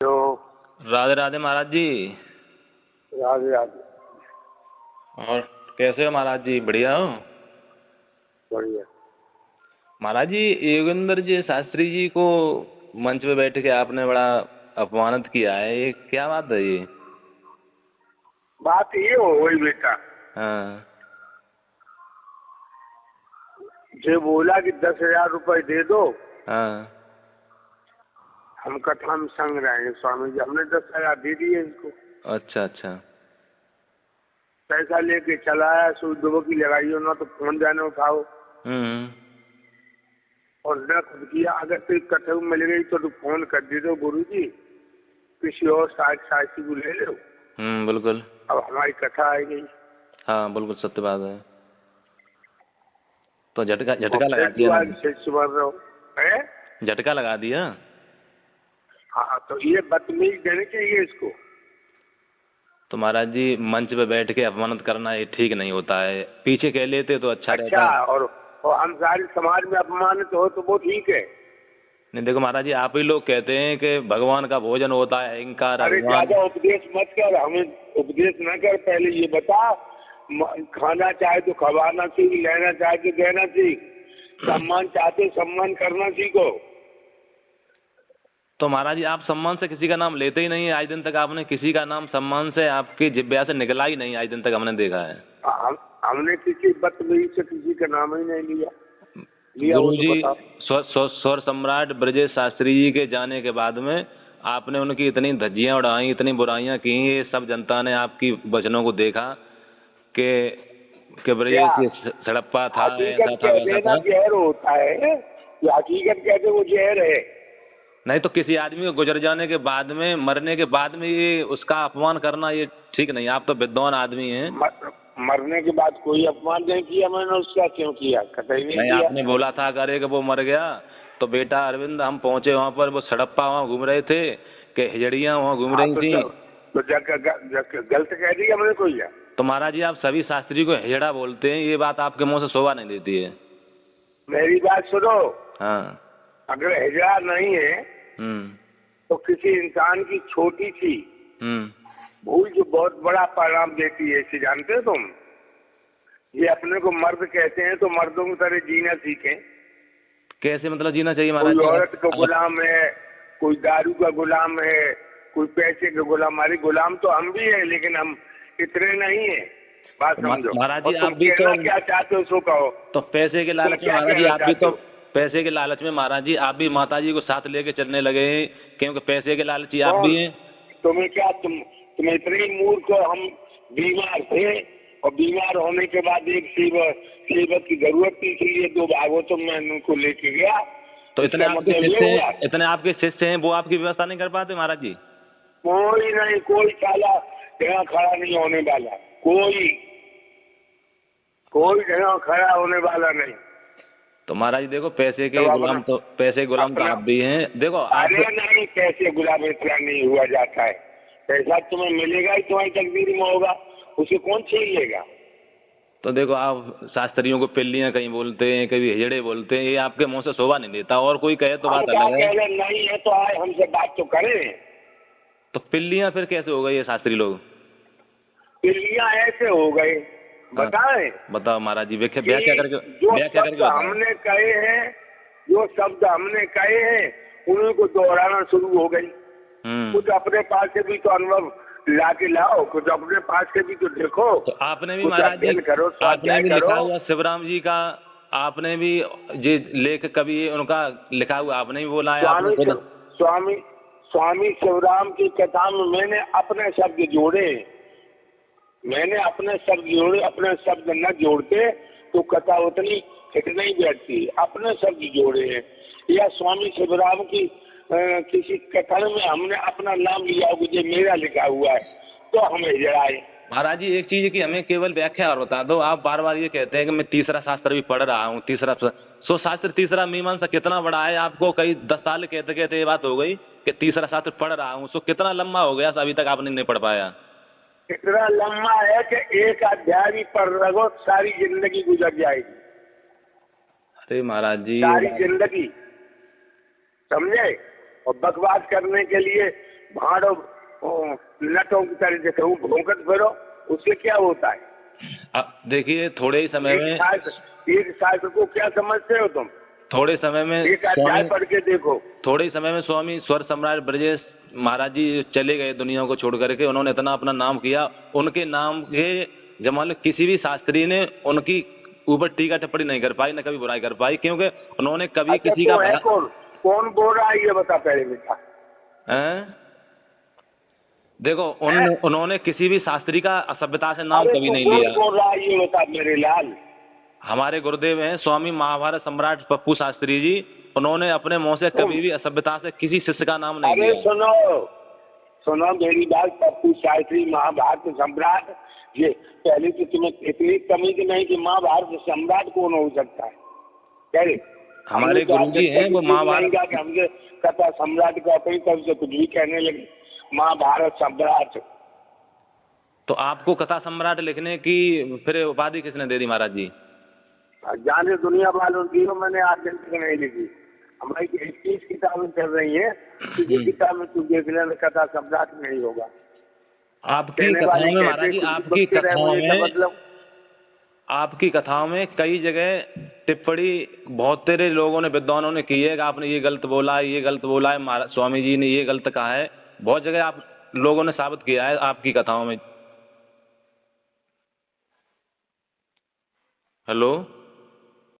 तो राधे राधे महाराज जी। राधे राधे। और कैसे हो महाराज जी? बढ़िया हो? बढ़िया। महाराज जी, योगेंद्र जी शास्त्री जी को मंच पे बैठ के आपने बड़ा अपमानित किया है, ये क्या बात है ये? बात ये हो गई बेटा, हाँ जो बोला कि 10,000 रुपए दे दो, हाँ। हम कथा में संग रहे हैं स्वामी जी, हमने 10,000 दे दिए इनको। अच्छा अच्छा। पैसा लेके चलाया, सुई दुबकी लगाइयो ना तो फोन जाने उठाओ हम्म। और न खुद किया। अगर तेरी कथा में मिल गई तो तू फोन कर दे दो गुरु जी, किसी और साथी को ले लो। बिल्कुल। अब हमारी कथा आ गई। हाँ बिल्कुल सत्य बात है। तो झटका लगा दिया ना, झटका लगा दिया। हाँ तो ये बदतमीज देनी चाहिए इसको। तो महाराज जी, मंच पे बैठ के अपमानित करना ये ठीक नहीं होता है, पीछे कह लेते तो अच्छा रहता। और हम सारे समाज में अपमानित हो तो वो ठीक है। नहीं देखो महाराज जी, आप ही लोग कहते हैं कि भगवान का भोजन होता है अहंकार। अरे ज्यादा उपदेश मत कर, हमें उपदेश न कर। पहले ये बता, खाना चाहे तो खवाना सीख, लेना चाहे तो देना सीख, सम्मान चाहते सम्मान करना सीखो। तो महाराज जी, आप सम्मान से किसी का नाम लेते ही नहीं है। आज दिन तक आपने किसी का नाम सम्मान से आपकी जिब्या से निकला ही नहीं, आज दिन तक हमने देखा है। हमने किसी बदतमीजी से किसी का नाम ही नहीं लिया। गुरु जी, स्वर सम्राट ब्रजेश शास्त्री जी के जाने के बाद में आपने उनकी इतनी धज्जियां उड़ाई, इतनी बुराइयां की, ये सब जनता ने आपकी वचनों को देखा कि ब्रजेश सड़प्पा था, ऐसा था वैसा था। जहर होता है, हकीकत कहते वो जहर है। नहीं तो किसी आदमी को गुजर जाने के बाद में, मरने के बाद में ये उसका अपमान करना ये ठीक नहीं। आप तो विद्वान आदमी हैं। मरने के बाद कोई अपमान नहीं किया मैंने उसका। क्यों किया? कतई नहीं किया। आपने बोला था करे कि वो मर गया तो बेटा अरविंद हम पहुंचे वहां पर, वो सड़प्पा वहां घूम रहे थे कि हिजड़ियां वहां घूम रही थी। तो गलत कह दिया मैंने कोई? तो महाराज जी, आप सभी शास्त्री को हिजड़ा बोलते हैं, ये बात आपके मुंह से शोभा नहीं देती है। मेरी बात सुनो। हाँ। अगर हिजड़ा नहीं है तो किसी इंसान की छोटी सी भूल जो बहुत बड़ा परिणाम देती है, इसे जानते हो तुम? ये अपने को मर्द कहते हैं तो मर्दों की तरह जीना सीखें। कैसे मतलब जीना चाहिए महाराज? कोई औरत का गुलाम है, कोई दारू का गुलाम है, कोई पैसे का गुलाम। हमारे गुलाम तो हम भी हैं, लेकिन हम इतने नहीं है। बात समझो महाराज जी। आप भी तो क्या चाहते हो सो कहो। तो पैसे के लालच में महाराज जी, आप भी तो पैसे के लालच में महाराज जी, आप भी माता जी को साथ लेके चलने लगे हैं, क्योंकि पैसे के लालची आप भी हैं। तुम्हें क्या, तुम इतने मूर्ख हो। हम बीमार थे और बीमार होने के बाद एक सेवक की जरूरत थी, इसलिए 2 भागवतों में उनको लेके गया। तो इतने आपके शिष्य हैं, वो आपकी व्यवस्था नहीं कर पाते महाराज जी? कोई नहीं, कोई साला यहाँ खड़ा नहीं होने वाला, कोई जगह खड़ा होने वाला नहीं। तो महाराज जी देखो, पैसे के गुलाम तो आप भी हैं। देखो अरे नहीं, पैसे गुलाम इतना नहीं हुआ जाता है। पैसा तुम्हें मिलेगा ही, तुम्हारी तकदीर में होगा, उसे कौन छीन लेगा? तो देखो, आप शास्त्रियों को पिल्लियां कहीं बोलते हैं, कभी हिजड़े बोलते हैं, ये आपके मुंह से शोभा नहीं देता। और कोई कहे तो बात अलग है। नहीं है तो आए हमसे बात तो करें। तो पिल्लियां फिर कैसे हो गई ये शास्त्री लोग? पिल्लियां ऐसे हो गए, बताओ महाराज जी, व्याख्या करके हमने कहे हैं, जो शब्द हमने कहे हैं उन्हीं को दोहराना शुरू हो गई। कुछ अपने पास से भी तो अनुभव लाके लाओ, कुछ अपने पास से भी तो देखो। तो आपने भी महाराज जी, आपने भी लिखा हुआ शिवराम जी का, आपने भी जी लेख कभी उनका लिखा हुआ आपने भी बोला है। स्वामी शिवराम की कथा में मैंने अपने शब्द जोड़े, अपने शब्द न जोड़ते तो कथा उतनी हिट नहीं बैठती। अपने शब्द जोड़े हैं। या स्वामी शिवराम की किसी कथा में हमने अपना नाम लिया हो, जो मेरा लिखा हुआ है, तो हमें जराए। महाराज जी, एक चीज की हमें केवल व्याख्या और बता दो। आप बार बार ये कहते हैं कि मैं तीसरा शास्त्र भी पढ़ रहा हूँ, शास्त्र तीसरा मीमांसा कितना बड़ा है? आपको कई 10 साल कहते कहते ये बात हो गई कि तीसरा शास्त्र पढ़ रहा हूँ, सो कितना लंबा हो गया अभी तक आपने नहीं पढ़ पाया? इतना लंबा है कि एक अध्याय भी पढ़ रहो सारी जिंदगी गुजर जाएगी। अरे महाराज जी, सारी जिंदगी, समझे? और बकवास करने के लिए भाड़ो नटों की तरह से कहूँ भोंकत फिरो, उससे क्या होता है? अब देखिए थोड़े ही समय में एक शास्त्र को क्या समझते हो तुम? थोड़े समय में एक अध्याय पढ़ के देखो। थोड़े ही समय में स्वामी स्वर सम्राट ब्रजेश महाराज जी चले गए दुनिया को छोड़ करके। उन्होंने इतना अपना नाम किया, उनके नाम के जमाने किसी भी शास्त्री ने उनकी ऊपर टीका टिप्पणी नहीं कर पाई, न कभी बुराई कर पाई, क्योंकि उन्होंने कभी अच्छा, किसी तो का है कौन बोल रहा है ये बता पहले बेटा। देखो उन्होंने किसी भी शास्त्री का असभ्यता से नाम कभी नहीं लिया। बोल रहा है ये बता मेरे लाल। हमारे गुरुदेव हैं स्वामी महाभारत सम्राट पप्पू शास्त्री जी, उन्होंने अपने मुंह से कभी भी असभ्यता से किसी शिष्य का नाम नहीं लिया। सुनो सुनो मेरी बात, पप्पू शास्त्री महाभारत सम्राट, ये पहले तो तुम्हें इतनी तमीज नहीं कि महाभारत सम्राट कौन हो सकता है? पहले हमारे गुरुजी हैं वो महाभारत, हमसे कथा सम्राट को अपनी तरफ से कुछ भी कहने लगे, महाभारत सम्राट। तो आपको कथा सम्राट लिखने की फिर उपाधि किसने दे दी महाराज जी? जाने दुनिया वालों की, मैंने आज दिन तक नहीं लिखी। हमारी 21 किताबें चल रही है, किसी किताब में तू देख लेना कथा सम्राट नहीं होगा। आपकी कथाओं में महाराज जी, आपकी कथाओं में कई जगह टिप्पणी बहुत तेरे लोगों ने, विद्वानों ने की है कि आपने ये गलत बोला है, ये गलत बोला है, स्वामी जी ने ये गलत कहा है। बहुत जगह आप लोगों ने साबित किया है आपकी कथाओं में। हेलो।